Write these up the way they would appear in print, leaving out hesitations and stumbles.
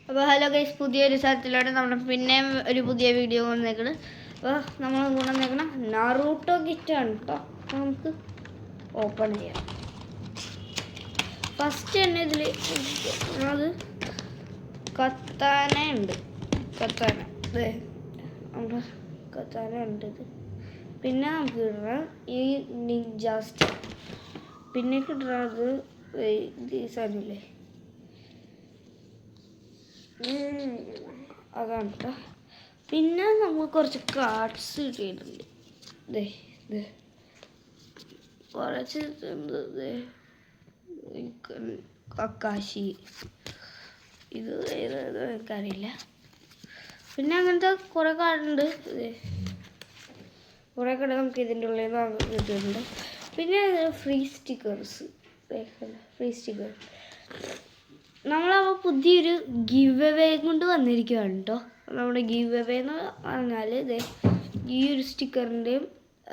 അപ്പോൾ hello guys, പുതിയൊരു സ്ഥലത്തിലൂടെ നമ്മൾ പിന്നെയും ഒരു പുതിയ വീഡിയോ കൊണ്ടുവന്നേക്കണം. അപ്പോൾ നമ്മൾ കൊണ്ടുവന്നേക്കണം നാറൂട്ടോ ഗിഫ്റ്റാണ് കേട്ടോ. നമുക്ക് ഓപ്പൺ ചെയ്യാം. ഫസ്റ്റ് തന്നെ ഇതിൽ അത് കത്താന ഉണ്ട്. കത്താന നമ്മുടെ കത്താന ഉണ്ട്. ഇത് പിന്നെ നമുക്ക് ഇടണം ഈ നിഞ്ചാസ്റ്റ്. പിന്നെ കിട്ടുന്നത് ഈ സാധനമില്ലേ, അതാണ് കേട്ടോ. പിന്നെ നമുക്ക് കുറച്ച് കാർഡ്സ് കിട്ടിയിട്ടുണ്ട്. ഇത് കുറച്ച് കക്കാശി, ഇത് ഏതാണെന്ന് എനിക്കറിയില്ല. പിന്നെ അങ്ങനത്തെ കുറേ കാർഡുണ്ട്. കുറേ കാർഡ് നമുക്ക് ഇതിൻ്റെ ഉള്ളിൽ നിന്ന് കിട്ടിയിട്ടുണ്ട്. പിന്നെ ഫ്രീ സ്റ്റിക്കേഴ്സ്. നമ്മളപ്പോൾ പുതിയൊരു ഗിവ് അവേ കൊണ്ട് വന്നിരിക്കുകയാണ് കേട്ടോ. നമ്മുടെ ഗിവ് അവേ എന്ന് പറഞ്ഞാൽ ഈ ഒരു സ്റ്റിക്കറിൻ്റെയും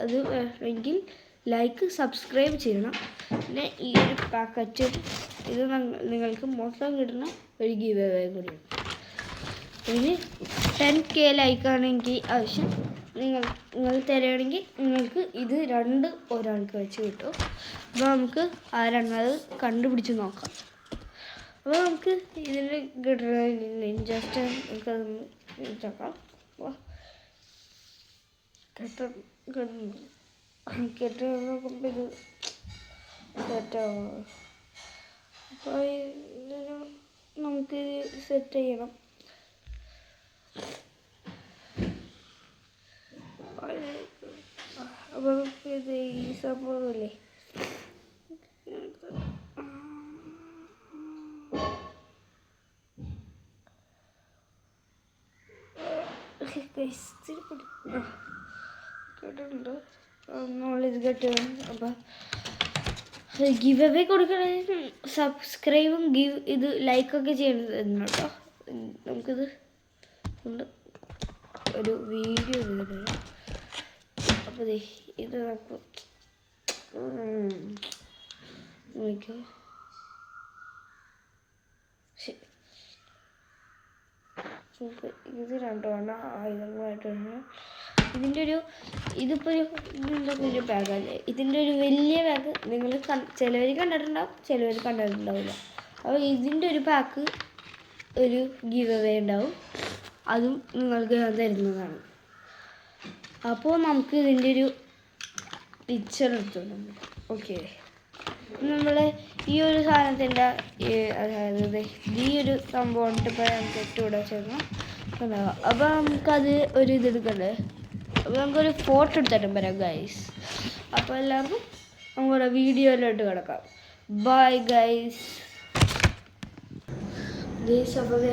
അത് വേണമെങ്കിൽ സബ്സ്ക്രൈബ് ചെയ്യണം. പിന്നെ ഈ ഒരു പാക്കറ്റ് ഇത് നിങ്ങൾക്ക് മൊത്തം കിട്ടുന്ന ഒരു ഗിവ് അവേ കൂടിയാണ്. ഇനി 10K ലൈക്കാണെങ്കിൽ ആവശ്യം നിങ്ങൾ തരുകയാണെങ്കിൽ നിങ്ങൾക്ക് ഇത് ഒരാൾക്ക് വെച്ച് കിട്ടും. അപ്പോൾ നമുക്ക് ആരാണത് കണ്ടുപിടിച്ച് നോക്കാം. അപ്പോൾ നമുക്ക് ഇതിൻ്റെ കിട്ടുന്ന ജസ്റ്റ് നമുക്കതൊന്ന് ഇതാക്കാം. കെട്ട് നോക്കുമ്പോൾ ഇത് സെറ്റാവും. അപ്പോൾ ഇതിന് നമുക്ക് സെറ്റ് ചെയ്യണം. അപ്പോൾ നമുക്ക് ഇത് ഈ സംഭവമില്ലേ, കേട്ടിട്ടുണ്ട് നോളേജ് കെട്ടുകയാണ്. അപ്പോൾ ഗിവ് അവേ കൊടുക്കണമെങ്കിൽ സബ്സ്ക്രൈബും ഇത് ലൈക്കൊക്കെ ചെയ്യണം കേട്ടോ. നമുക്കിത് ഒരു വീഡിയോ ചെയ്തിട്ടുണ്ട്. അപ്പോൾ ഇത് നമുക്ക് നോക്കിയോ. ഇത് രണ്ടുമാണ് ആയുധങ്ങളായിട്ടാണ്. ഇതിപ്പോൾ ഒരു ബാഗല്ലേ. ഇതിൻ്റെ ഒരു വലിയ ബാഗ് നിങ്ങൾ ചിലവർ കണ്ടിട്ടുണ്ടാവും, ചിലവർ കണ്ടിട്ടുണ്ടാവില്ല. അപ്പോൾ ഇതിൻ്റെ ഒരു പാക്ക് ഒരു ഗിവ് അവേ ഉണ്ടാവും. അതും നിങ്ങൾക്ക് ഞാൻ തരുന്നതാണ്. അപ്പോൾ നമുക്ക് ഇതിൻ്റെ ഒരു പിക്ചർ എടുത്തോണ്ട് ഓക്കെ. നമ്മൾ ഈ ഒരു സാധനത്തിൻ്റെ അതായത് ഈ ഒരു സംഭവം ഇപ്പോൾ നമുക്ക് ഇട്ടുകൂടെ ചേർന്ന് ഉണ്ടാവുക. അപ്പോൾ നമുക്കത് ഒരു ഇതെടുക്കണ്ടേ. അപ്പോൾ നമുക്കൊരു ഫോട്ടോ എടുത്തിട്ടും വരാം ഗൈസ്. അപ്പോൾ എല്ലാവർക്കും നമ്മുടെ വീഡിയോയിലോട്ട് കിടക്കാം. Bye guys. അപ്പോൾ